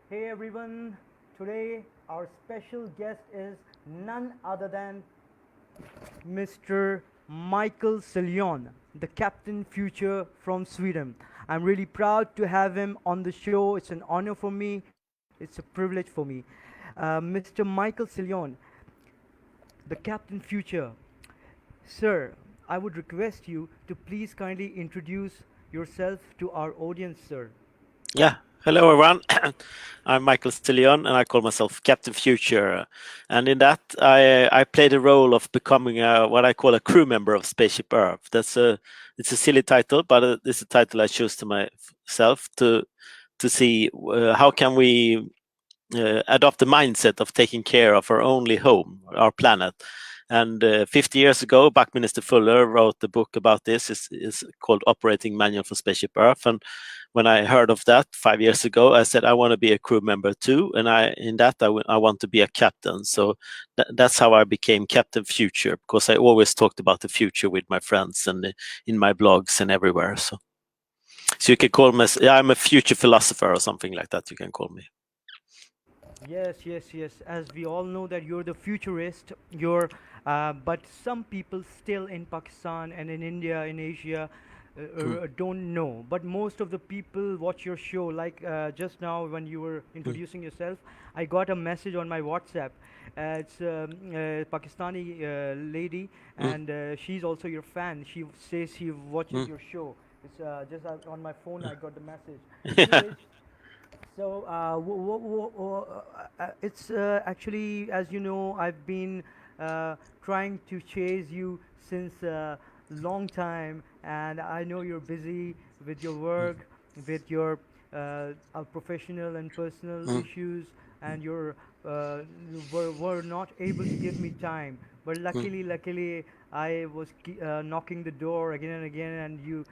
Hey everyone, today our special guest is none other than Mr. Michael Sillion, the Captain Future from Sweden. I'm really proud to have him on the show. It's an honor for me, it's a privilege for me. Mr. Michael Sillion, the Captain Future. Sir, I would request you to please kindly introduce yourself to our audience, sir. Yeah. Hello, everyone. I'm Michael Sillion, and I call myself Captain Future. And in that, I play the role of becoming what I call a crew member of Spaceship Earth. It's a silly title, but it's a title I chose to myself to see how can we adopt the mindset of taking care of our only home, our planet. And 50 years ago, Buckminster Fuller wrote a book about this. It's called Operating Manual for Spaceship Earth. And when I heard of that 5 years ago, I said I want to be a crew member too, and I want to be a captain. So that's how I became Captain Future, because I always talked about the future with my friends and in my blogs and everywhere. So you can call me. I'm a future philosopher or something like that. You can call me. Yes, yes, yes. As we all know that you're the futurist, but some people still in Pakistan and in India, in Asia, Mm, don't know. But most of the people watch your show. Like just now when you were mm, introducing yourself, I got a message on my WhatsApp. It's a Pakistani lady, mm, and she's also your fan. She says she watches mm, your show. It's just on my phone. I got the message. yeah. Anyways, so it's actually, as you know, I've been trying to chase you since a long time, and I know you're busy with your Mm, work, with your professional and personal mm, issues, and were not able to give me time. But mm. luckily, I was knocking the door again and again, and you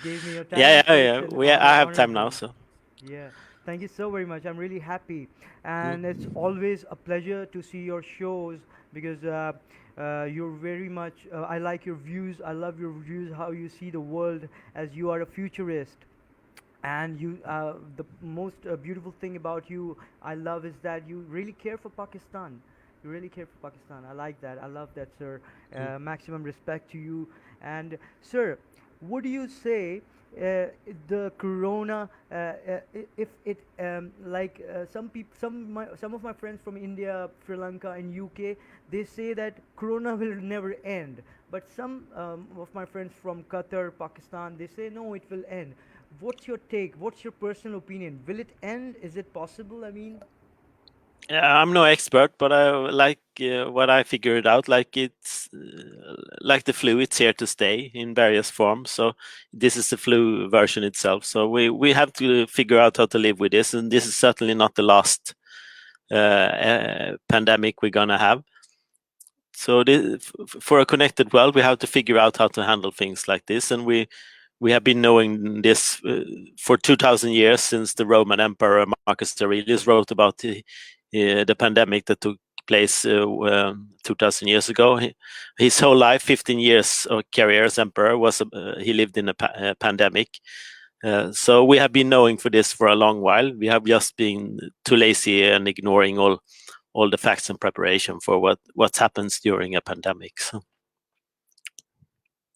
gave me your time. Yeah, yeah, So it's yeah. an I have honor time for now, me. so. Yeah, thank you so very much. I'm really happy, and it's Mm. always a pleasure to see your shows because you're very much. I like your views. I love your views. How you see the world, as you are a futurist, and the most beautiful thing about you I love is that you really care for Pakistan. You really care for Pakistan. I like that. I love that, sir. Mm. Maximum respect to you. And sir, would you say the corona if it like some of my friends from India, Sri Lanka and UK, they say that corona will never end, but some of my friends from Qatar, Pakistan, they say no, it will end. What's your take? What's your personal opinion? Will it end? Is it possible? I mean, Yeah, I'm no expert, but I like what I figured out. Like it's like the flu; it's here to stay in various forms. So this is the flu version itself. So we have to figure out how to live with this, and this is certainly not the last pandemic we're gonna have. So for a connected world, we have to figure out how to handle things like this, and we have been knowing this for 2,000 years, since the Roman Emperor Marcus Aurelius wrote about the pandemic that took place 2,000 years ago. His whole life, 15 years of career as emperor, was he lived in a pandemic. So we have been knowing for this for a long while. We have just been too lazy and ignoring all the facts and preparation for what happens during a pandemic. So.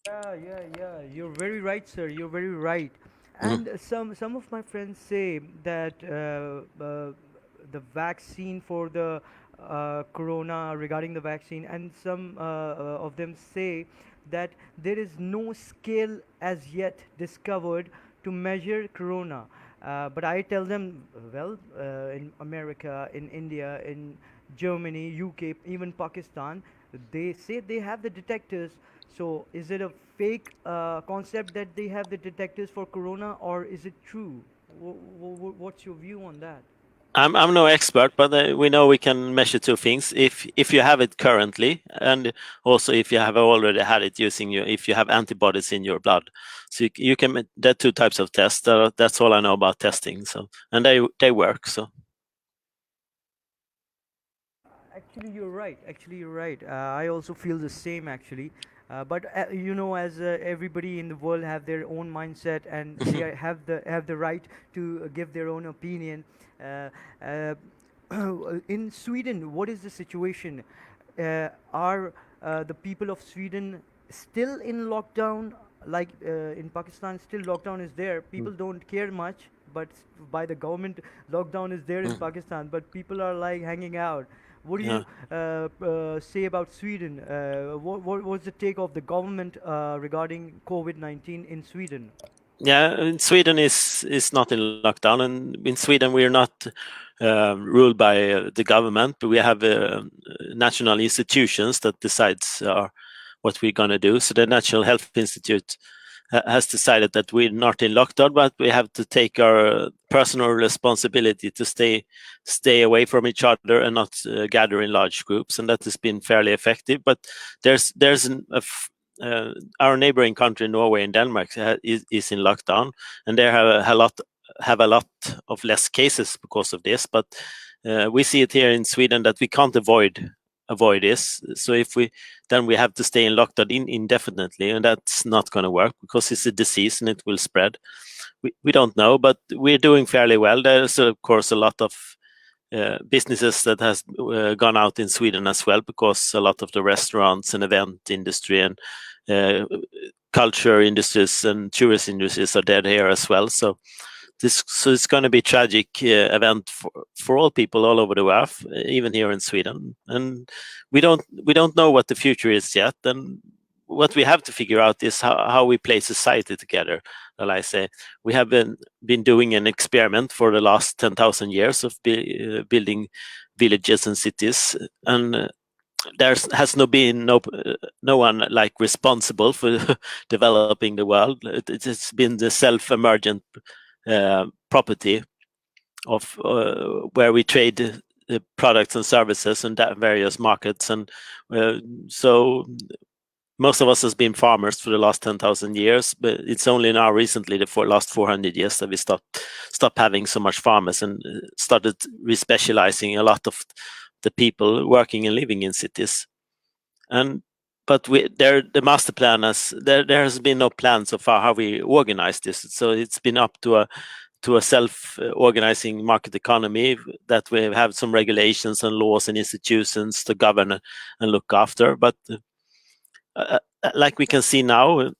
yeah, yeah, yeah. You're very right, sir. You're very right. Mm, And some of my friends say that the vaccine for the corona, regarding the vaccine, and some of them say that there is no scale as yet discovered to measure corona. But I tell them, well, in America, in India, in Germany, UK, even Pakistan, they say they have the detectors. So is it a fake concept that they have the detectors for corona, or is it true? What's your view on that? I'm no expert, but we know we can measure two things: if you have it currently, and also if you have already had it using if you have antibodies in your blood. So you can there are two types of tests. That's all I know about testing. So and they work. So. Actually, you're right. Actually, you're right. I also feel the same. Actually, But you know, as everybody in the world have their own mindset, and they have the right to give their own opinion. Uh, uh, in Sweden, what is the situation? Are the people of Sweden still in lockdown? Like in Pakistan, still lockdown is there. People don't care much, but by the government, lockdown is there in Mm. Pakistan. But people are like hanging out. What do Yeah. you say about Sweden? What was the take of the government regarding COVID-19 in Sweden? Yeah, in Sweden is not in lockdown, and in Sweden we're not ruled by the government, but we have national institutions that decides what we're going to do. So the National Health Institute has decided that we're not in lockdown, but we have to take our personal responsibility to stay away from each other and not gather in large groups, and that has been fairly effective. But there's our neighboring country, Norway and Denmark, is in lockdown, and they have a lot of less cases because of this. But we see it here in Sweden that we can't avoid this. So if we then we have to stay in lockdown indefinitely, and that's not going to work because it's a disease and it will spread. We don't know, but we're doing fairly well. There's of course a lot of businesses that has gone out in Sweden as well, because a lot of the restaurants and event industry and uh, culture industries and tourist industries are dead here as well. So it's going to be a tragic event for all people all over the world, even here in Sweden. And we don't know what the future is yet. And what we have to figure out is how we play society together. Well, I say we have been doing an experiment for the last 10,000 years of building villages and cities, and there's has no been no one like responsible for developing the world. It's been the self-emergent property of where we trade products and services in various markets, and so most of us has been farmers for the last 10,000 years, but it's only now recently, the last 400 years, that we stopped having so much farmers and started respecializing a lot of the people working and living in cities. And but the master plan there has been no plan so far how we organize this. So it's been up to a self-organizing market economy that we have some regulations and laws and institutions to govern and look after. But like we can see now,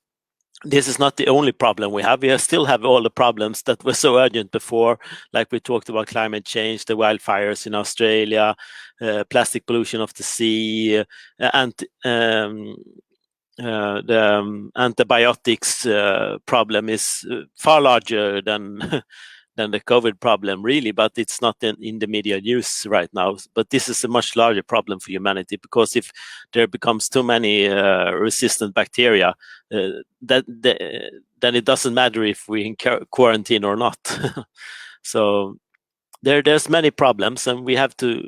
this is not the only problem we have. We still have all the problems that were so urgent before, like we talked about climate change, the wildfires in Australia, plastic pollution of the sea, and the antibiotics problem is far larger than than the COVID problem, really, but it's not in the media news right now. But this is a much larger problem for humanity, because if there becomes too many resistant bacteria, then it doesn't matter if we in quarantine or not. So there's many problems, and we have to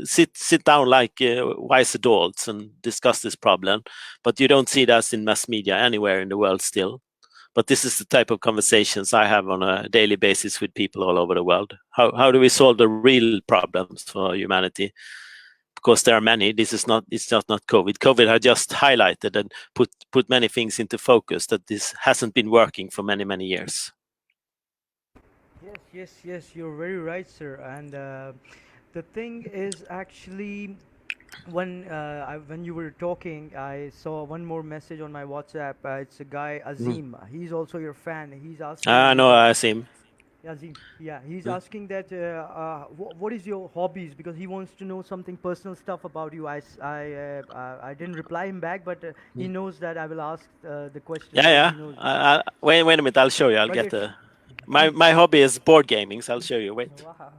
sit down like wise adults and discuss this problem. But you don't see that in mass media anywhere in the world still. But this is the type of conversations I have on a daily basis with people all over the world. How do we solve the real problems for humanity? Because there are many. It's just not COVID. COVID had just highlighted and put many things into focus that this hasn't been working for many years. Yes, yes, yes. You're very right, sir. And the thing is actually, when you were talking, I saw one more message on my WhatsApp. It's a guy Mm. Azim. He's also your fan. He's asking I you know, that. I see. Azim, yeah, he's Mm. asking that. What is your hobbies? Because he wants to know something personal stuff about you. I didn't reply him back, but he Mm. knows that I will ask the question, Yeah, so yeah. he knows. Wait a minute. I'll show you. I'll But get it's the. My he's my hobby is board gaming, so I'll show you. Wait. wow.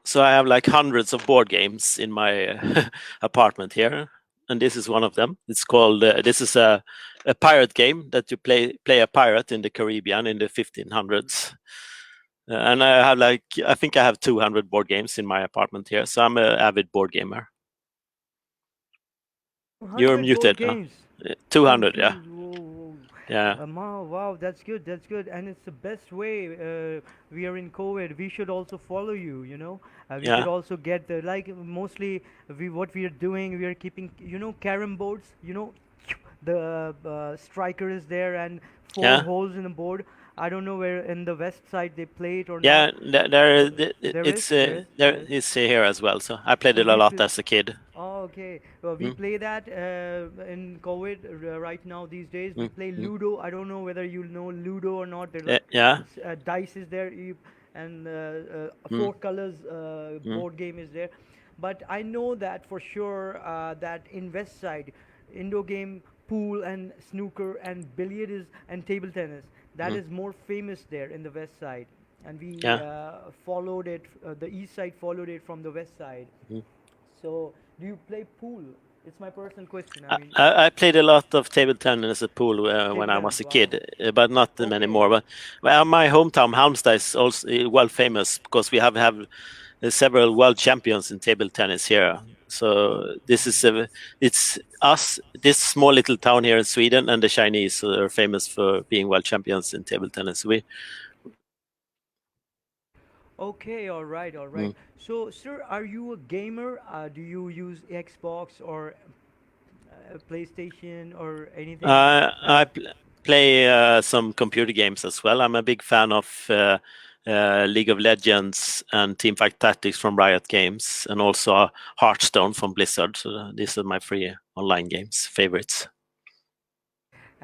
So I have like hundreds of board games in my apartment here, and this is one of them. It's called. This is a pirate game that you play a pirate in the Caribbean in the 1500s. And I think I have 200 board games in my apartment here, so I'm an avid board gamer. You're 100 board muted, huh? games. 200, yeah. Whoa, whoa. Yeah, Wow, that's good. That's good, and it's the best way. We are in COVID. We should also follow you. We should yeah, also get the like mostly we what we are doing. We are keeping carom boards. The striker is there and four yeah. holes in the board. I don't know where in the west side they play it or not. Yeah, there, There is, it's there is, there there is. is here as well. So I played So it a we lot play. as a kid. Oh, okay. Well, we Mm, play that in COVID right now these days. We mm, play mm. Ludo. I don't know whether you know Ludo or not. They're like Yeah. it's dice is there, and Mm, four colors mm, board game is there. But I know that for sure that in West Side, indoor game, pool and snooker and billiard is and table tennis. That mm. is more famous there in the West Side, and we Yeah. followed it. The East Side followed it from the West Side. Mm. So, do you play pool? It's my personal question. I I, mean, I played a lot of table tennis at pool when table I tennis. was a Wow. kid, but not Okay. anymore. But well, my hometown Halmstad is also well famous because we have several world champions in table tennis here. So this is it's us, this small little town here in Sweden, and the Chinese who are famous for being world champions in table tennis. We Okay. All right. All right. mm. So, sir, are you a gamer? Do you use Xbox or PlayStation or anything? I play some computer games as well. I'm a big fan of League of Legends and Teamfight Tactics from Riot Games, and also Hearthstone from Blizzard. So these are my three online games favorites.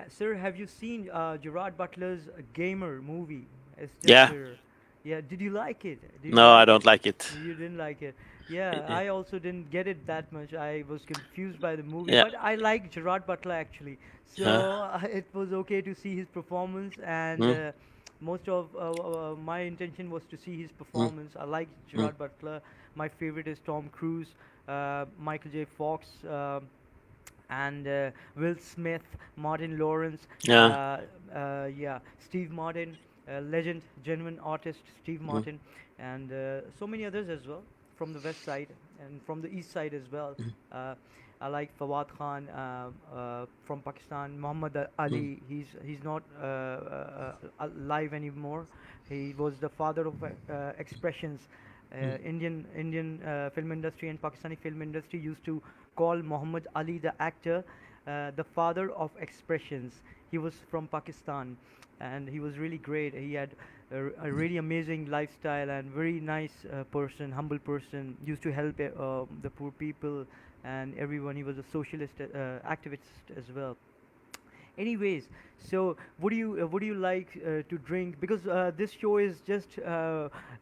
Sir, have you seen Gerard Butler's Gamer movie? It's just Yeah, there. Yeah, did you like it? Did you no, I like don't it? like it. You didn't like it. Yeah, Yeah, I also didn't get it that much. I was confused by the movie, yeah, but I like Gerard Butler actually. yeah. So it was okay to see his performance, and Mm, most of my intention was to see his mm, performance. I like mm, Gerard Butler. My favorite is Tom Cruise, Michael J. Fox. And Will Smith, Martin Lawrence, yeah. yeah, Steve Martin, legend, genuine artist Steve Mm, Martin, and so many others as well from the west side and from the east side as well. mm, Uh, I like Fawad Khan from Pakistan, Muhammad mm, Ali. He's not alive anymore. He was the father of expressions. mm, Indian film industry and Pakistani film industry used to call Muhammad Ali, the actor, the father of expressions. He was from Pakistan, and he was really great. He had a really amazing lifestyle and very nice person, humble person. Used to help the poor people and everyone. He was a socialist activist as well. Anyways, so would you like to drink? Because this show is just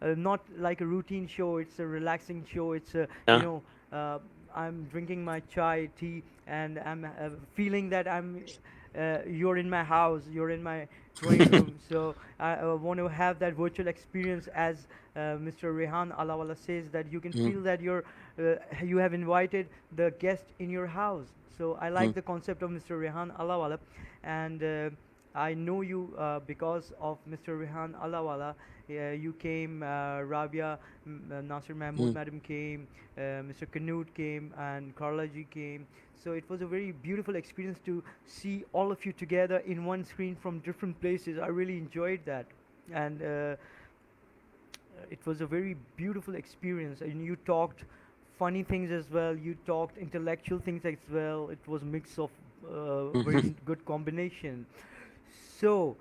not like a routine show. It's a relaxing show. It's a yeah. I'm drinking my chai tea and I'm feeling that you're in my house. You're in my drawing room. So I want to have that virtual experience, as Mr. Rehan Alawala says, that you can Mm, feel that you have invited the guest in your house. So I like mm, the concept of Mr. Rehan Alawala, and I know you because of Mr. Rehan Alawala. You came, Rabia, Nasir Mahmood mm, madam came, Mr. Canute came, and Carla ji came. So it was a very beautiful experience to see all of you together in one screen from different places. I really enjoyed that, and it was a very beautiful experience. And you talked funny things as well. You talked intellectual things as well. It was a mix of mhm. very good combination. So,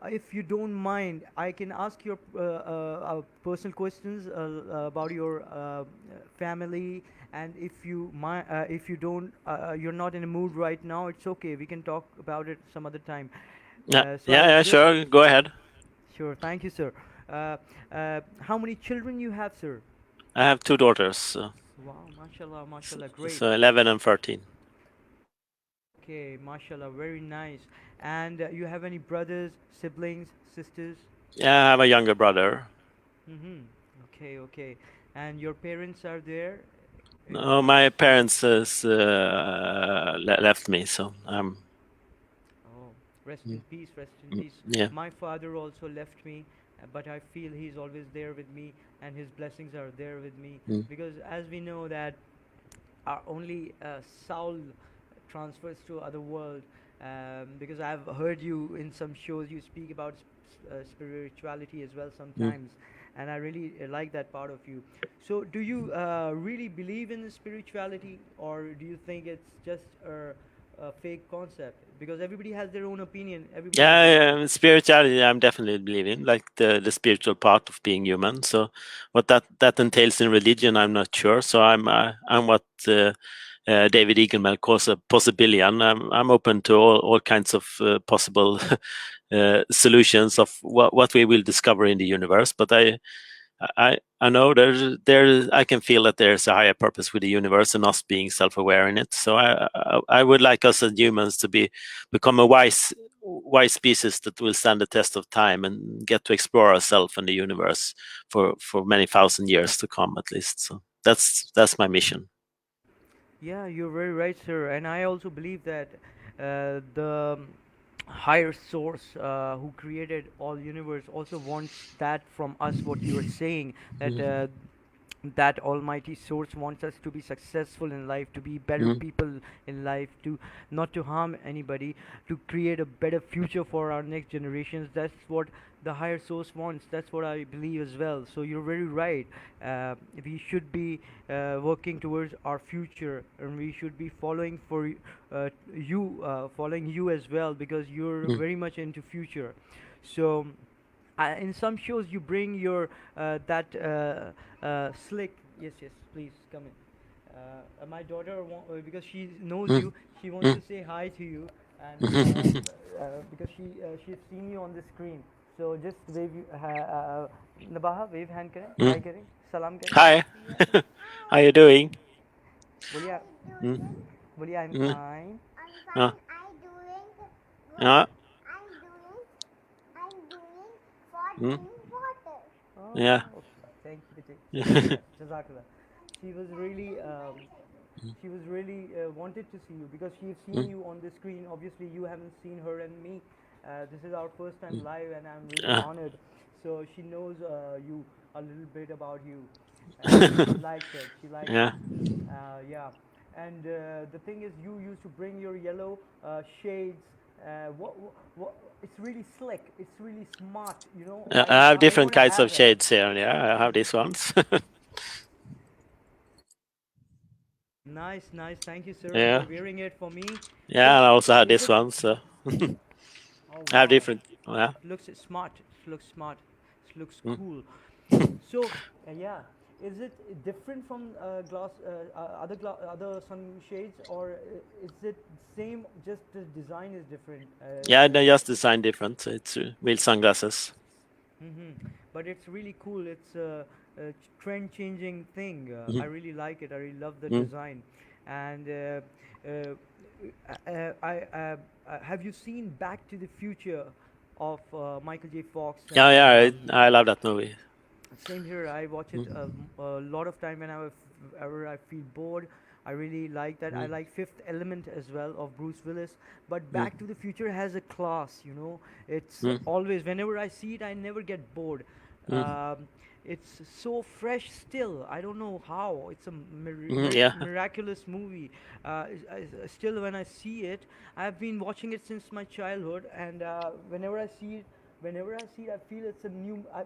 if you don't mind, I can ask your personal questions about your family, and if you don't, you're not in a mood right now, it's okay. We can talk about it some other time. Yeah, So I yeah, was yeah. just Sure, go ahead. sure. Thank you, sir. How many children you have, sir? I have two daughters, Wow, mashallah, so, mashallah, great. so 11 and 13. Okay, mashallah, very nice. And you have any brothers, siblings, sisters? Yeah, I have a younger brother. Mm-hmm. Okay, okay. And your parents are there in No, my parents has left me, so oh, rest mm, in peace, rest in mm, peace. yeah, My father also left me, but I feel he's always there with me, and his blessings are there with me. mm, Because as we know that our only soul transfers to other world, because I've heard you in some shows. You speak about spirituality as well Mm. sometimes, and I really like that part of you. So, do you really believe in spirituality, or do you think it's just a fake concept? Because everybody has their own opinion. Everybody has their Yeah, spirituality, I'm definitely believing, like the spiritual part of being human. So, what that entails in religion, I'm not sure. So, I'm what David Eagleman calls a possibilian. I'm open to all kinds of possible solutions of what we will discover in the universe. But I know there I can feel that there's a higher purpose with the universe and us being self-aware in it. So I would like us as humans to become a wise species that will stand the test of time and get to explore ourselves and the universe for many thousand years to come at least. So that's my mission. Yeah, you're very right, sir. And I also believe that the higher source who created all universe also wants that from us. What you are saying, that Mm, that almighty source wants us to be successful in life, to be better mm, people in life, to not to harm anybody, to create a better future for our next generations. That's what the higher source wants. That's what I believe as well. So you're very right. We should be working towards our future, and we should be following for following you as well, because you're mm, very much into future. So in some shows you bring your that slick. Yes, yes, please come in. My daughter because she knows mm, you, she wants mm. to say hi to you, and because she's seen you on the screen. So just wave you, Nabaha, wave hand करें, Mm. hi करें, salam करें. Hi, how you doing? बोलिए Mm, बोलिए I'm mm, fine. uh, uh, mm, Oh, yeah. okay. Thank you, Shukriya, Jazakallah. She was really, she was really wanted to see you because she's seen Mm, you on the screen. Obviously, you haven't seen her and me. This is our first time mm, live, and I'm really uh, honored. So she knows you a little bit about you, and she likes it. She likes yeah. it. Yeah. And the thing is, you used to bring your yellow shades. What? It's really slick. It's really smart. You know, I have I different want to kinds have of that. shades here. Yeah, I have these ones. Nice, nice. Thank you, sir, for Yeah, wearing it for me. yeah, So, and I also have is this it? one. So Oh I have wow, different. Yeah. it looks smart. It looks smart. It looks Mm. cool. So, yeah, is it different from other sunshades, or is it same? Just the design is different. Yeah, they just design different. So it's real sunglasses. Mm-hmm. But it's really cool. It's a trend-changing thing. I Mm, really like it. I really love the mm, design. And have you seen Back to the Future of Michael J. Fox yeah, and yeah. I love that movie. same here. I watch it Mm, a lot of time whenever ever I feel bored. I really like that. I mm, like Fifth Element as well of Bruce Willis. But mm, Back to the Future has a class, you know. It's mm, always whenever I see it, I never get bored. mm, It's so fresh still. I don't know how. It's a yeah. miraculous movie. Still, when I see it, I've been watching it since my childhood, and whenever I see it, I feel it's a new. I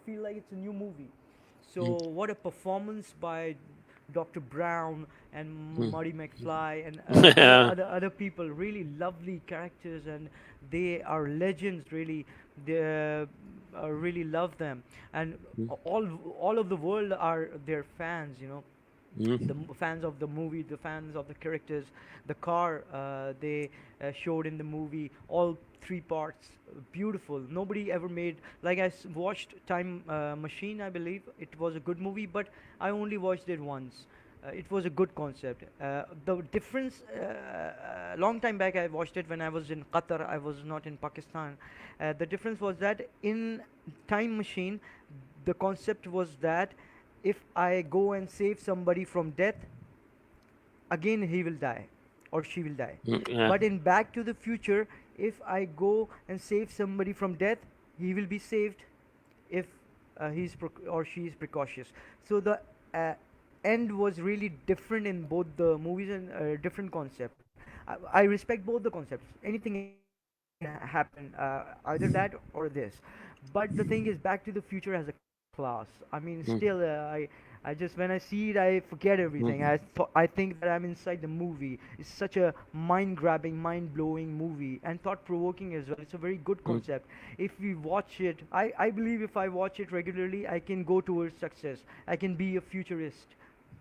feel like it's a new movie. Mm, So what a performance by Dr. Brown and mm, Marty McFly and yeah. other people. Really lovely characters, and they are legends. Really, they really love them, and Mm, all all of the world are their fans. You know, mm, fans of the movie, the fans of the characters, the car they showed in the movie, all three parts, beautiful. Nobody ever made like watched Time Machine. I believe it was a good movie, but I only watched it once. It was a good concept. The difference, long time back, I watched it when I was in Qatar. I was not in Pakistan. The difference was that in Time Machine, the concept was that if I go and save somebody from death, again he will die or she will die. yeah. But in Back to the Future, if I go and save somebody from death, he will be saved if or she is precautious. So the uh, end was really different in both the movies and different concept. I respect both the concepts. Anything can happen, either that or this. But the thing is, Back to the Future as a class. I mean, still, mm, I just when I see it, I forget everything. mm, I think that I'm inside the movie. It's such a mind-grabbing, mind-blowing movie and thought-provoking as well. It's a very good mm, concept. If we watch it, I believe if I watch it regularly, I can go towards success. I can be a futurist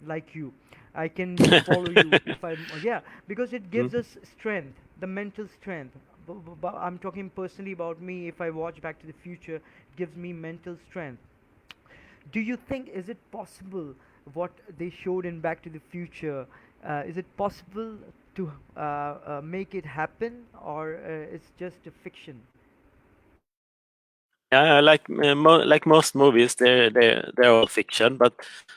like you. I can follow you if I'm, yeah, because it mm. gives us strength, the mental strength. But I'm talking personally about me. If I watch Back to the Future, it gives me mental strength. Do you think is it possible what they showed in Back to the Future? Is it possible to make it happen, or it's just a fiction? Yeah, like most movies, they're all fiction. But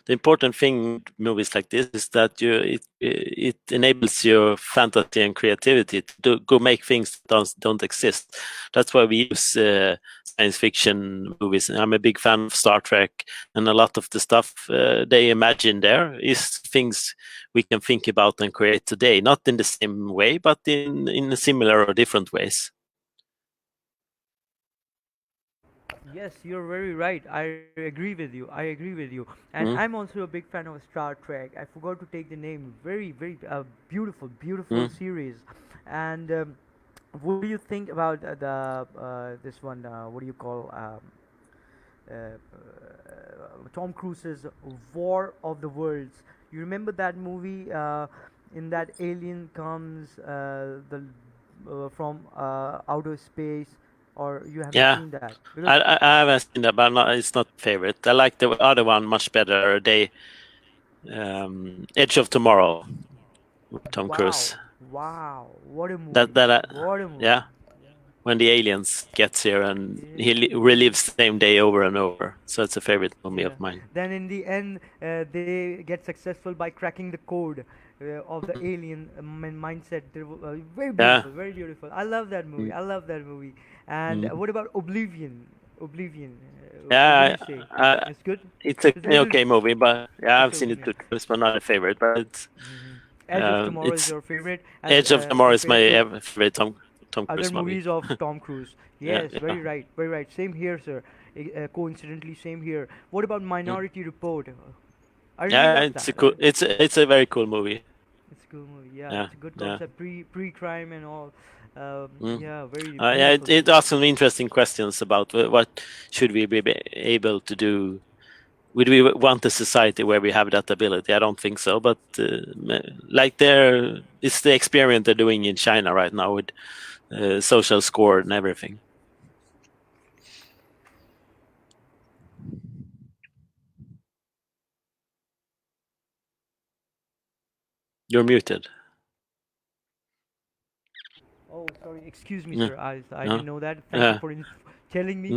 the important thing with movies like this is that it enables your fantasy and creativity to go make things that don't exist. That's why we use science fiction movies. I'm a big fan of Star Trek, and a lot of the stuff they imagine there is things we can think about and create today. Not in the same way, but in similar or different ways. Yes, you're very right. I agree with you. I agree with you. And I'm Mm, also a big fan of Star Trek. I forgot to take the name. Very, very beautiful, beautiful mm. series. And what do you think about the this one? What do you call Tom Cruise's War of the Worlds? You remember that movie? In that alien comes the from outer space, or you haven't Yeah, seen that? Because I haven't seen that, but not, it's not favorite. I like the other one much better. Edge of Tomorrow with Tom wow, Cruise. wow, what a movie! That What a movie! yeah, when the aliens gets here and Yeah, he relives the same day over and over. So it's a favorite movie yeah. of mine. Then in the end, they get successful by cracking the code of the Mm. alien mindset. Very Yeah, beautiful, very beautiful. I love that movie. mm, I love that movie. And mm. what about Oblivion? Oblivion. What do Yeah. you say? I, It's good. it's a It's a little. okay movie, but yeah, It's I've seen it okay. two times, but not a favorite. But Edge of Tomorrow is it's your favorite as Edge of Tomorrow is my compared to favorite Tom other Cruise movie. movies of Tom Cruise. Yeah, Yes, yeah. very right, very right. Same here, sir. Coincidentally, same here. What about Mm. Minority Report? I really Yeah, love it's a that. cool. It's a very cool movie. It's a cool movie. Yeah, Yeah, it's a good yeah. concept. Pre crime and all. Mm. Yeah, very Yeah, beautiful it movie. asks some interesting questions about what should we be able to do. Would we want a society where we have that ability? I don't think so, but like it's the experiment they're doing in China right now with social score and everything. You're muted. Oh, sorry. Excuse me, Yeah, sir. I no, didn't know that. Thank you yeah, for telling me.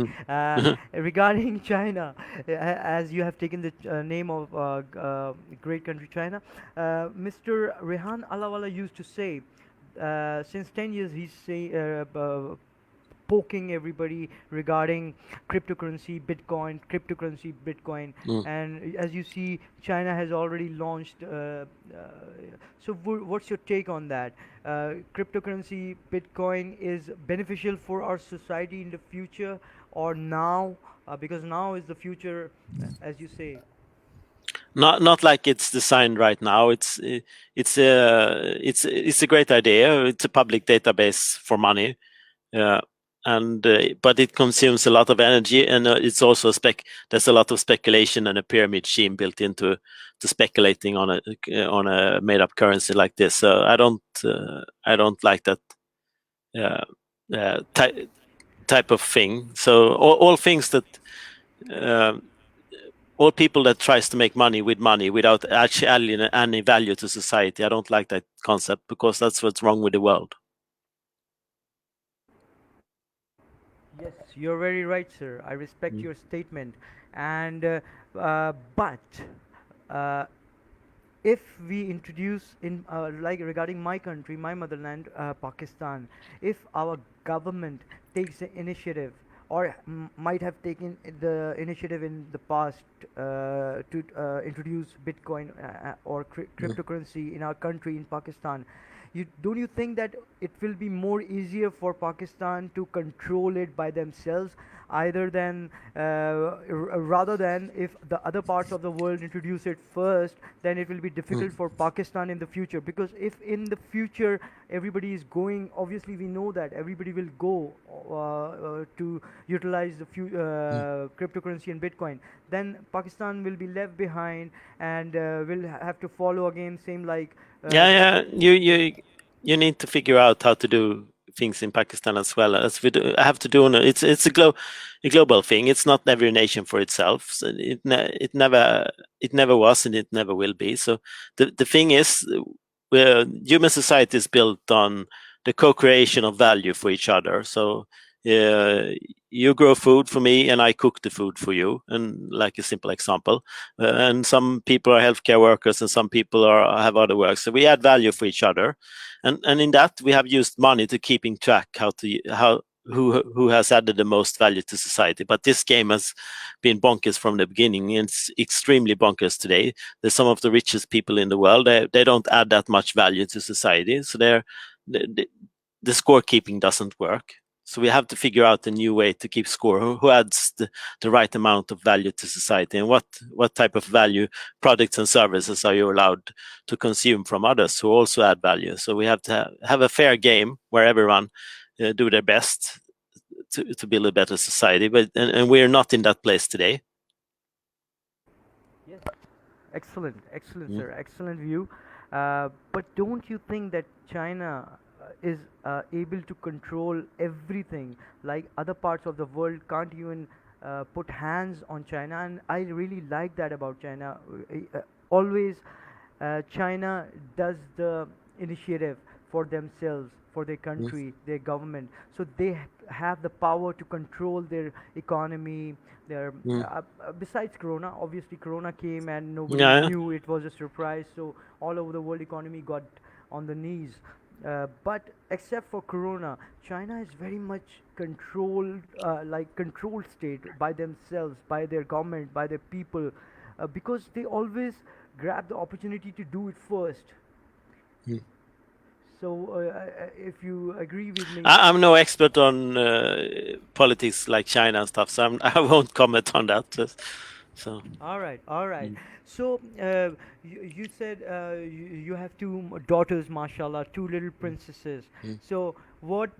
mm. Regarding China, as you have taken the name of great country China, Mr. Rehan Alawala used to say, since 10 years he's poking everybody regarding cryptocurrency, Bitcoin, Mm. and as you see, China has already launched. So, what's your take on that? Cryptocurrency, Bitcoin is beneficial for our society in the future, or now? Because now is the future, as you say. Not like it's designed right now. It's a great idea. It's a public database for money. Yeah, and but it consumes a lot of energy, and it's also there's a lot of speculation and a pyramid scheme built into to speculating on a made up currency like this. So I don't like that uh, type of thing. So all things that um, all people that tries to make money with money without actually adding any value to society, I don't like that concept because that's what's wrong with the world. Yes, you're very right, sir. I respect Mm. your statement. And but uh, if we introduce in like regarding my country, my motherland, Pakistan, if our government takes the initiative or might have taken the initiative in the past to introduce Bitcoin or Mm. cryptocurrency in our country, in Pakistan, don't you think that it will be more easier for Pakistan to control it by themselves, either than rather than if the other parts of the world introduce it first, then it will be Mm. difficult for Pakistan in the future. Because if in the future everybody is going, obviously we know that everybody will go to utilize the Mm. cryptocurrency and Bitcoin, then Pakistan will be left behind and will have to follow again, same like Yeah, the yeah. You need to figure out how to do things in Pakistan as well as we do, have to do. It's a global thing. It's not every nation for itself. So it never was and it never will be. So the thing is, human society is built on the co-creation of value for each other. So uh, you grow food for me and I cook the food for you, and like a simple example. And some people are healthcare workers and some people have other work, so we add value for each other, and in that we have used money to keeping track how who has added the most value to society. But this game has been bonkers from the beginning, and it's extremely bonkers today. They're some of the richest people in the world. They don't add that much value to society, so the, the scorekeeping doesn't work. So we have to figure out a new way to keep score. Who adds the right amount of value to society, and what type of value products and services are you allowed to consume from others who also add value? So we have to have a fair game where everyone do their best to build a better society. But and we're not in that place today. yes. Excellent, excellent, Mm. sir. Excellent view. But don't you think that China is able to control everything? Like other parts of the world can't even put hands on China, and I really like that about China. Always, China does the initiative for themselves, for their Mm. country, their government. So they have the power to control their economy. Their Mm. besides Corona, obviously Corona came and nobody Yeah. knew, it was a surprise. So all over the world economy got on the knees. But except for Corona, China is very much controlled, like controlled state by themselves, by their government, by their people, because they always grab the opportunity to do it first. Mm. So if you agree with me. I'm no expert on politics like China and stuff, so I won't comment on that. So. All right, all right. Mm. So you said you have two daughters, mashallah, two little Mm. princesses. Mm. So what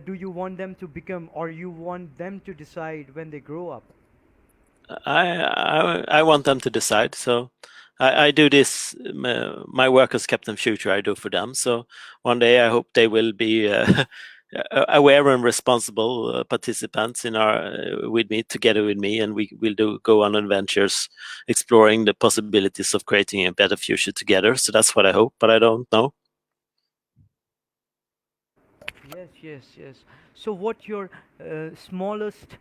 do you want them to become, or you want them to decide when they grow up? I want them to decide. So I do this. My work as Captain Future, I do for them. So one day I hope they will be aware and responsible participants in our with me, together with me, and we will do go on adventures, exploring the possibilities of creating a better future together. So that's what I hope, but I don't know. Yes, yes, yes. So what your smallest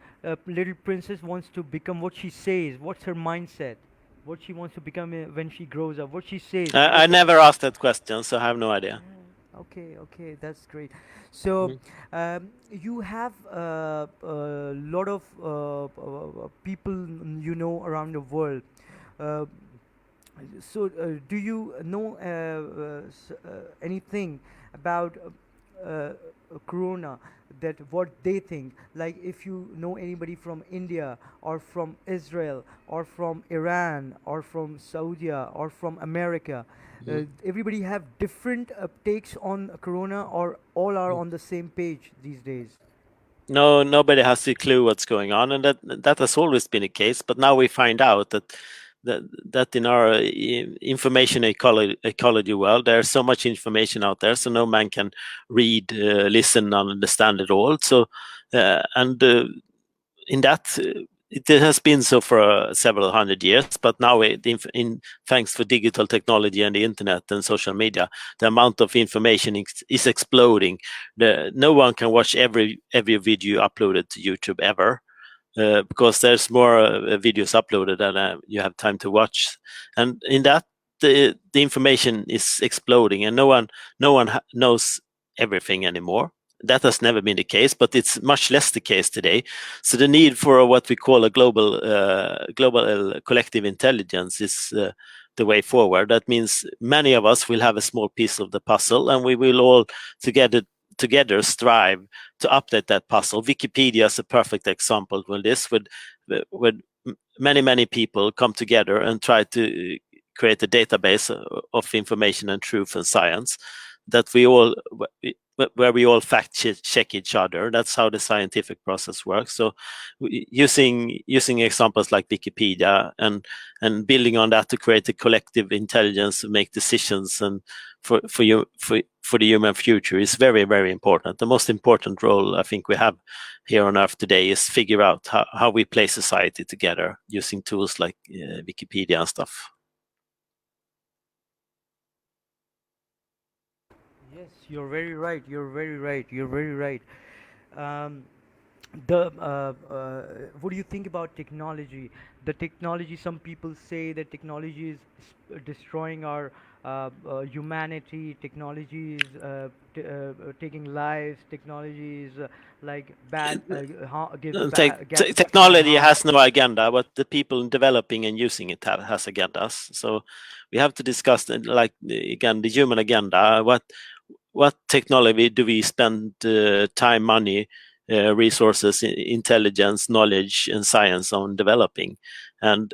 little princess wants to become, what she says, what's her mindset, what she wants to become when she grows up, what she says, I never asked that question, so I have no idea. Okay, okay, that's great. So, Mm. you have a lot of people you know around the world. Uh, so, do you know anything about Corona? That what they think? Like, if you know anybody from India or from Israel or from Iran or from Saudi or from America, Mm. everybody have different takes on Corona, or all are Mm. on the same page these days? No, nobody has a clue what's going on, and that has always been the case. But now we find out that that in our information ecology world, there's so much information out there, so no man can read, listen, and understand it all. So, and in that. It has been so for several hundred years, but now, thanks for digital technology and the internet and social media, the amount of information is exploding. No one can watch every video uploaded to YouTube ever, because there's more videos uploaded than you have time to watch, and in that the information is exploding, and no one knows everything anymore. that has never been the case, but it's much less the case today. So the need for what we call a global collective intelligence is the way forward. That means many of us will have a small piece of the puzzle, and we will all together strive to update that puzzle. Wikipedia is a perfect example of this, with many people come together and try to create a database of information and truth and science that we all where we all fact check each other. That's how the scientific process works. So using examples like Wikipedia and building on that to create a collective intelligence to make decisions and for the human future is very important. The most important role I think we have here on Earth today is figure out how we play society together using tools like Wikipedia and stuff. Yes, you're very right. You're very right. You're very right. Um, the what do you think about technology? The technology. Some people say that technology is destroying our humanity. Technology is taking lives. Technology is like bad. Gives gets bad Technology harm. has no agenda, but the people developing and using it has agendas. So we have to discuss, like again, the human agenda. What technology do we spend time, money, resources, intelligence, knowledge, and science on developing? And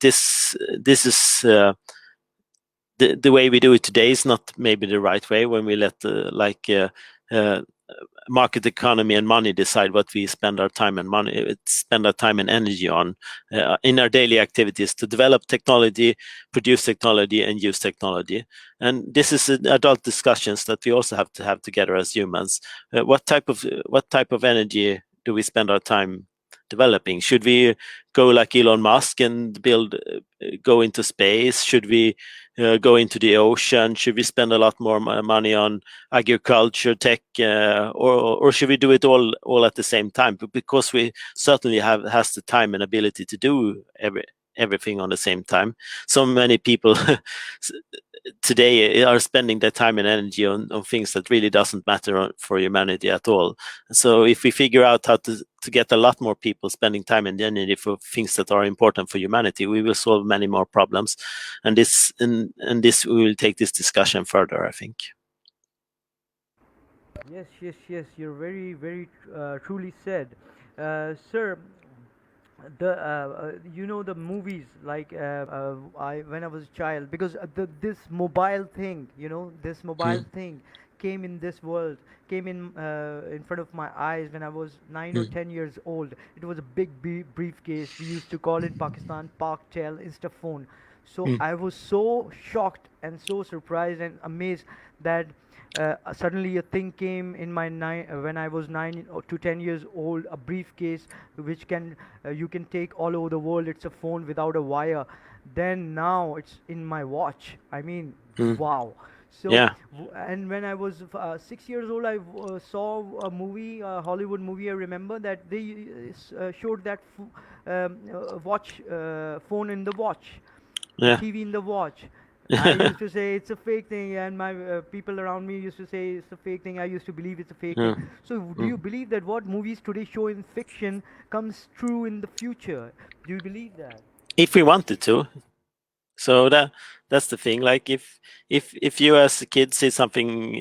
this is the way we do it today is not maybe the right way when we let uh, market economy and money decide what we spend our time and money spend our time and energy on in our daily activities to develop technology, produce technology, and use technology. And this is adult discussions that we also have to have together as humans. What type of energy do we spend our time developing? Should we go like Elon Musk and go into space? Should we go into the ocean? Should we spend a lot more money on agriculture, tech, or should we do it all at the same time? Because we certainly has the time and ability to do everything on the same time. So many people today are spending their time and energy on things that really doesn't matter for humanity at all. So if we figure out how to get a lot more people spending time and energy for things that are important for humanity, we will solve many more problems. And this we will take this discussion further, I think. Yes, yes, yes. You're very truly said, sir. You know the movies like I when I was a child, because this mobile thing, this mobile Mm, thing came in this world, came in front of my eyes when I was 9 or mm, 10 years old. It was a big briefcase. We used to call in Pakistan Pak Tel Instaphone. So mm, I was so shocked and so surprised and amazed that suddenly a thing came in my when I was 9 to 10 years old, a briefcase which can you can take all over the world. It's a phone without a wire. Then now it's in my watch. I mean, mm. wow. So Yeah. and when I was 6 years old, I saw a movie, a Hollywood movie. I remember that they showed that watch phone in the watch, the Yeah. TV in the watch. I used to say it's a fake thing, and my people around me used to say it's a fake thing. I used to believe it's a fake thing. Mm, So, do you mm. believe that what movies today show in fiction comes true in the future? Do you believe that? If we wanted to. So that's the thing. Like if you as a kid see something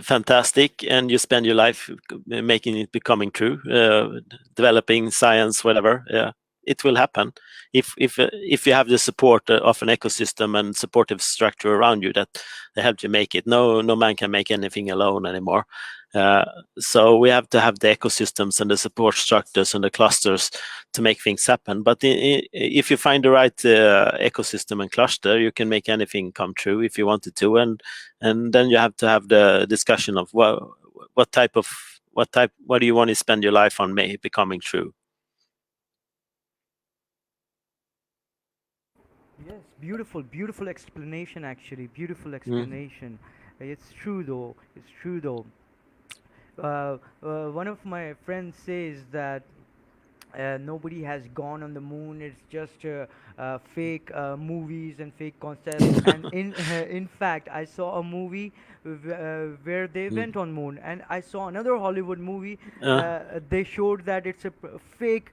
fantastic and you spend your life making it becoming true, developing science, whatever, it will happen. If you have the support of an ecosystem and supportive structure around you that they help you make it. No man can make anything alone anymore. uh, so we have to have the ecosystems and the support structures and the clusters to make things happen. But if you find the right ecosystem and cluster, you can make anything come true if you wanted to. And then you have to have the discussion of what do you want to spend your life on becoming true. Yes, beautiful, beautiful explanation. Actually, beautiful Mm, explanation. It's true though. It's true though. One of my friends says that nobody has gone on the moon. It's just fake movies and fake concepts. And in fact, I saw a movie where they Mm. went on moon, and I saw another Hollywood movie. Uh, They showed that it's a fake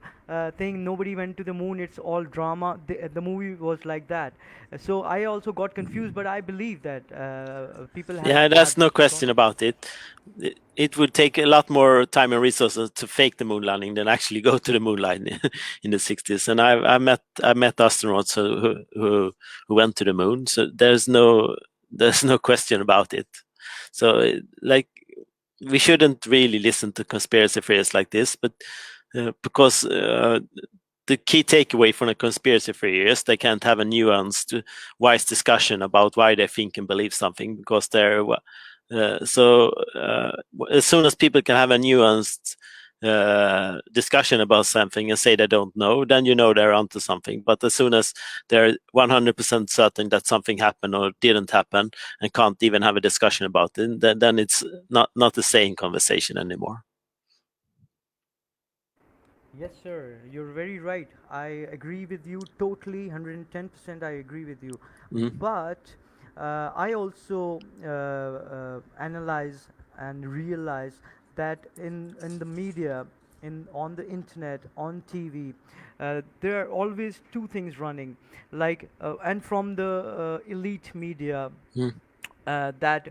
thing. Nobody went to the moon. It's all drama. The movie was like that. So I also got confused, but I believe that people yeah, have there's no gone. question about it. It would take a lot more time and resources to fake the moon landing than actually go to the moon landing in the 60s. And I met astronauts who went to the moon, so there's no question about it. So like we shouldn't really listen to conspiracy theories like this, but because the key takeaway from a conspiracy theory is they can't have a nuanced, wise discussion about why they think and believe something because they're as soon as people can have a nuanced discussion about something and say they don't know, then you know they're onto something. But as soon as they're 100% certain that something happened or didn't happen and can't even have a discussion about it, then it's not the same conversation anymore. Yes, sir. You're very right. I agree with you totally, 110%. I agree with you. Mm, But I also analyze and realize that in the media, in on the internet, on TV, there are always two things running, like and from the elite media, mm, that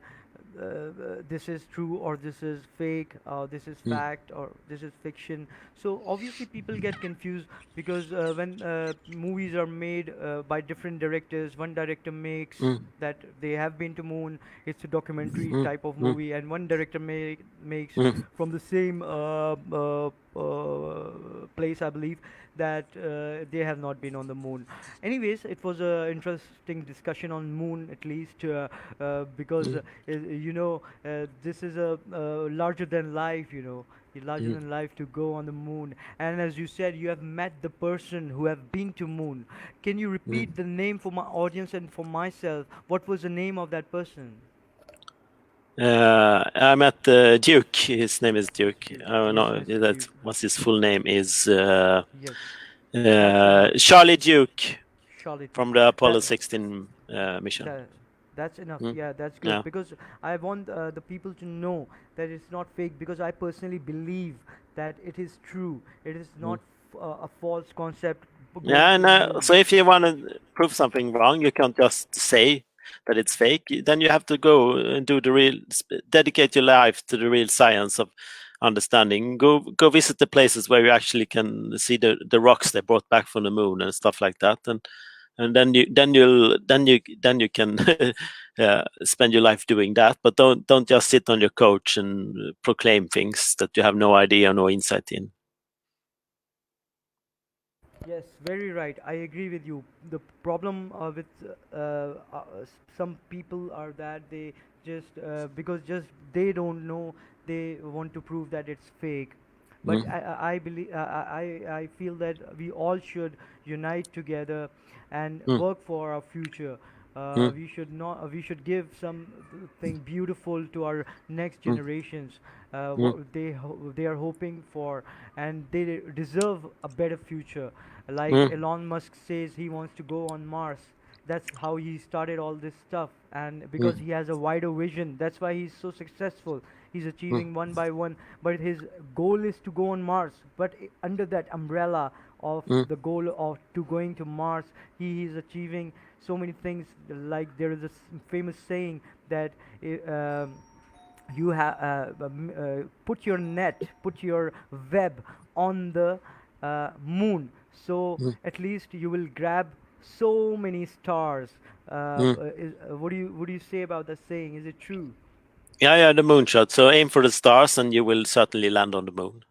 this is true or this is fake, or this is mm, fact or this is fiction. So obviously people get confused because when movies are made by different directors, one director makes mm, that they have been to moon, it's a documentary mm, type of mm, movie, and one director makes mm, from the same place, I believe, that they have not been on the moon. Anyways, it was a interesting discussion on moon, at least because mm, this is a larger than life, larger mm, than life to go on the moon. And as you said, you have met the person who have been to moon. Can you repeat mm. the name for my audience and for myself? What was the name of that person? I met Duke. His name is Duke. I don't Yes, know Mr. that Duke. what his full name is. Yes, that's enough. Charlie Duke Charlie Duke. from the Apollo That 16 mission. that that's enough. Mm, Yeah, that's good yeah. because I want the people to know that it's not fake, because I personally believe that it is true. It is Mm. not a false concept going Yeah, to and the moon. so if you want to prove something wrong, you can't just say that it's fake. Then you have to go and do the real, dedicate your life to the real science of understanding. Go visit the places where you actually can see the rocks they brought back from the moon and stuff like that, and then you can spend your life doing that. But don't just sit on your couch and proclaim things that you have no idea, no insight in. Yes, very right. I agree with you. The problem with some people are that they just because just they don't know, they want to prove that it's fake. But Mm, I believe I feel that we all should unite together and mm, work for our future. mm, We should not. We should give something beautiful to our next mm, generations. mm, What they are hoping for, and they deserve a better future. Like mm, Elon Musk says he wants to go on Mars. That's how he started all this stuff, and because mm, he has a wider vision, that's why he's so successful. He's mm, achieving one by one, but his goal is to go on Mars. But under that umbrella of mm, the goal of to going to Mars, he is achieving so many things. Like there is a famous saying that you have put your net, put your web on the moon, so mm, at least you will grab so many stars. mm. What do you say about that saying? Is it true? Yeah, yeah, the moonshot. So aim for the stars, and you will certainly land on the moon.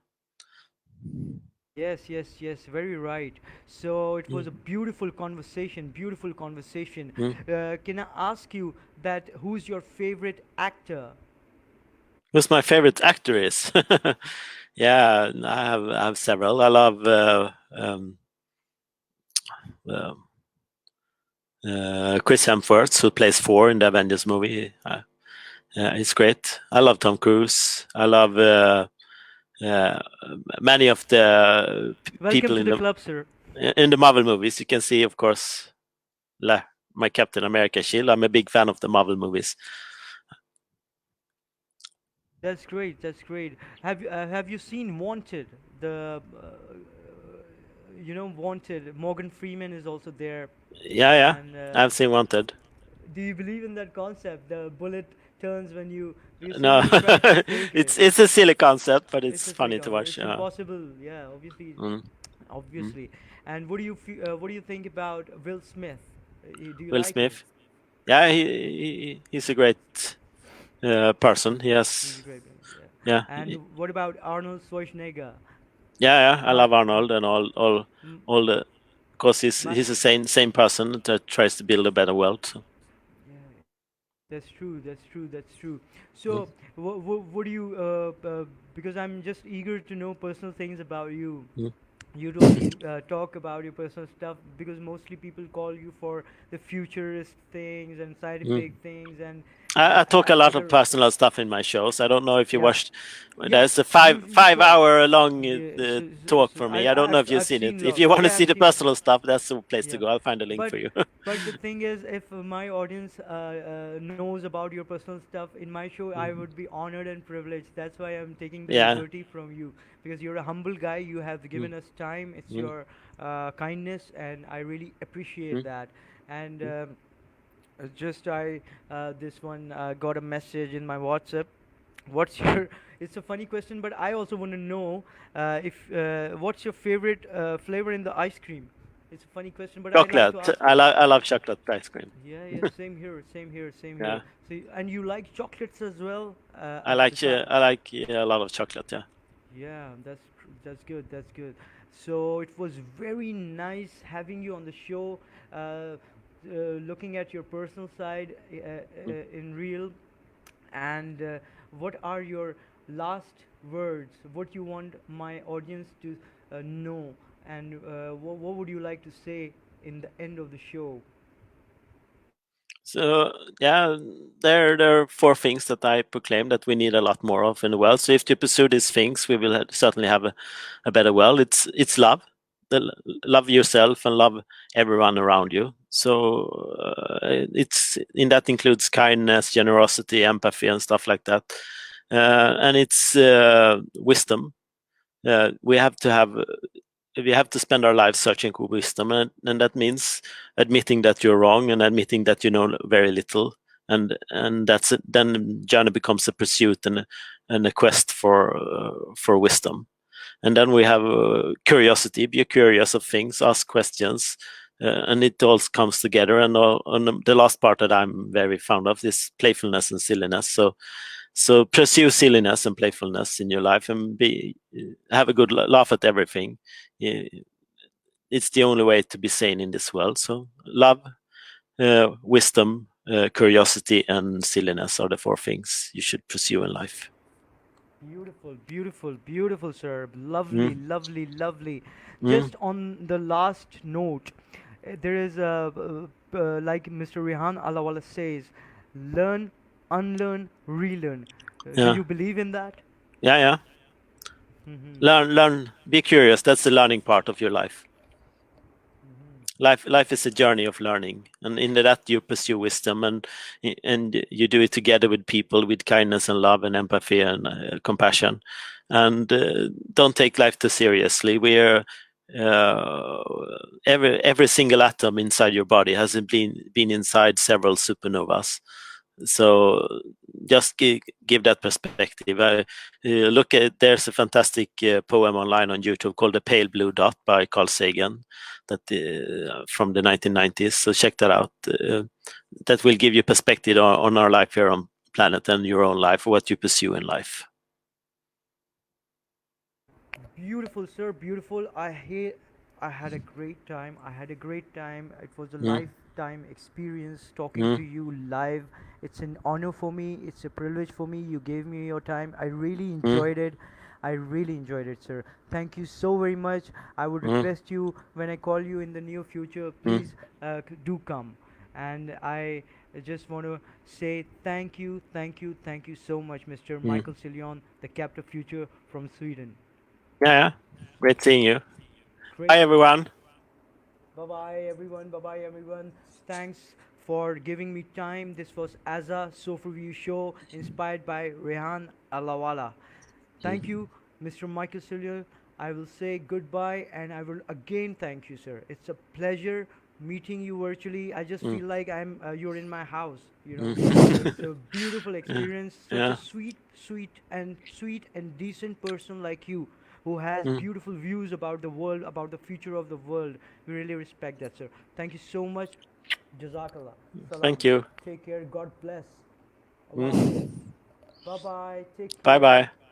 Yes, yes, yes, very right. So it was a Mm, beautiful conversation, beautiful conversation. mm. Can I ask you that who's your favorite actor? Who's my favorite actor is? Yeah, I have several. I love uh, Chris Hemsworth, who plays Thor in the Avengers movie. He's great. I love Tom Cruise. I love uh, many of the Welcome people to in the the. club, sir. In the Marvel movies, you can see, of course, my Captain America shield. I'm a big fan of the Marvel movies. That's great. That's great. Have you seen Wanted? The Wanted. Morgan Freeman is also there, Yeah, yeah. and I've seen Wanted. do you believe in that concept? The bullet turns when you because No, somebody tries to fake it. it's a silly concept, but It's it's a funny fake to answer. watch. It's Yeah. impossible. Yeah, obviously, Mm, mm. obviously. And what do you think about Will Smith? Do you Will like him? Smith. Yeah, he's a great person. He He's a has, great guy. Yeah. yeah, And what about Arnold Schwarzenegger? yeah, yeah. I My, love Arnold and m- all the, because my, he's the same person that tries to build a better world. So, yeah, that's true. That's true. That's true. mm, So, what do you? Because I'm just eager to know personal things about you. mm, You don't talk about your personal stuff because mostly people call you for the futurist things and mm. scientific things and I talk a lot of other. personal stuff in my shows. I don't know if you Yeah, watched. yeah. There's a You five talk. hour long Yeah, talk from me. I don't know if you've I've seen it. seen If lot. you want to Yeah, see I've the seen it. personal stuff, that's the place to Yeah, go. I'll find a link but for you. but the thing is, if my audience knows about your personal stuff in my show, I Mhm. would be honored and privileged. That's why I'm taking the Yeah. liberty from you because you're a humble guy. You have Mm, given us time. It's mm, your kindness, and I really appreciate mm, that. And mm. just I this one got a message in my WhatsApp. What's your? It's a funny question, but I also want to know if what's your favorite flavor in the ice cream? It's a funny question, but I'd like to Chocolate. ask. I love chocolate ice cream. Yeah, yeah, same here, same here, same here. Yeah. So, and you like chocolates as well? Beside, I like a lot of chocolate. Yeah. yeah, that's good, that's good. So it was very nice having you on the show, looking at your personal side Mm. in real. And what are your last words? What you want my audience to know, and what would you like to say in the end of the show? So yeah, there are four things that I proclaim that we need a lot more of in the world. So if you pursue these things, we will certainly have a better world. It's love, love yourself and love everyone around you. So it's in that includes kindness, generosity, empathy, and stuff like that. And it's wisdom. We have to have we have to spend our lives searching for wisdom, and that means admitting that you're wrong and admitting that you know very little, and that's it. Then journey becomes a pursuit and a quest for wisdom. And then we have curiosity, be curious of things, ask questions, and it all comes together. And the last part that I'm very fond of is playfulness and silliness. So pursue silliness and playfulness in your life and be have a good laugh at everything. It's the only way to be sane in this world. So love, wisdom, curiosity, and silliness are the four things you should pursue in life. Beautiful, beautiful, beautiful, sir. Lovely, Mm, lovely, lovely. mm, Just on the last note, there is a like Mr. Rehan Alawala says, learn, unlearn, relearn. Do yeah, you believe in that? yeah, yeah. Mm-hmm. Learn. Be curious. That's the learning part of your life. Life is a journey of learning, and in that you pursue wisdom, and you do it together with people with kindness and love and empathy and compassion, and don't take life too seriously. We're uh, every single atom inside your body has been inside several supernovas. So just give that perspective. Look at There's a fantastic poem online on YouTube called "The Pale Blue Dot" by Carl Sagan, that from the 1990s. So check that out. That will give you perspective on our life here on planet and your own life, what you pursue in life. Beautiful, sir. Beautiful. I had a great time. I had a great time. It was a Mm, lifetime experience talking mm, to you live. It's an honor for me. It's a privilege for me. You gave me your time. I really mm, enjoyed it. I really enjoyed it, sir. Thank you so very much. I would mm, request you when I call you in the near future, mm, please do come. And I just want to say thank you, thank you, thank you so much, Mr. mm. Michael Sillion, the captive future from Sweden. Yeah, yeah. Great seeing you. Great. Bye, everyone. Bye bye, everyone. Bye bye, everyone. Thanks for giving me time. This was Azza Sofa Review Show inspired by Rehan Alawala. Thank Mm. you, Mr. Michael Sillion. I will say goodbye and I will again thank you, sir. It's a pleasure meeting you virtually. I just Mm. feel like you're in my house, you know. It's Mm. a beautiful Yeah. experience. Such a Yeah. sweet and decent person like you who has Mm. beautiful views about the world, about the future of the world. We really respect that, sir. Thank you so much. Jazakallah. Salam. Thank you. Take care. God bless. Allah Hafiz. Mm. Bye bye. Take Bye care. bye.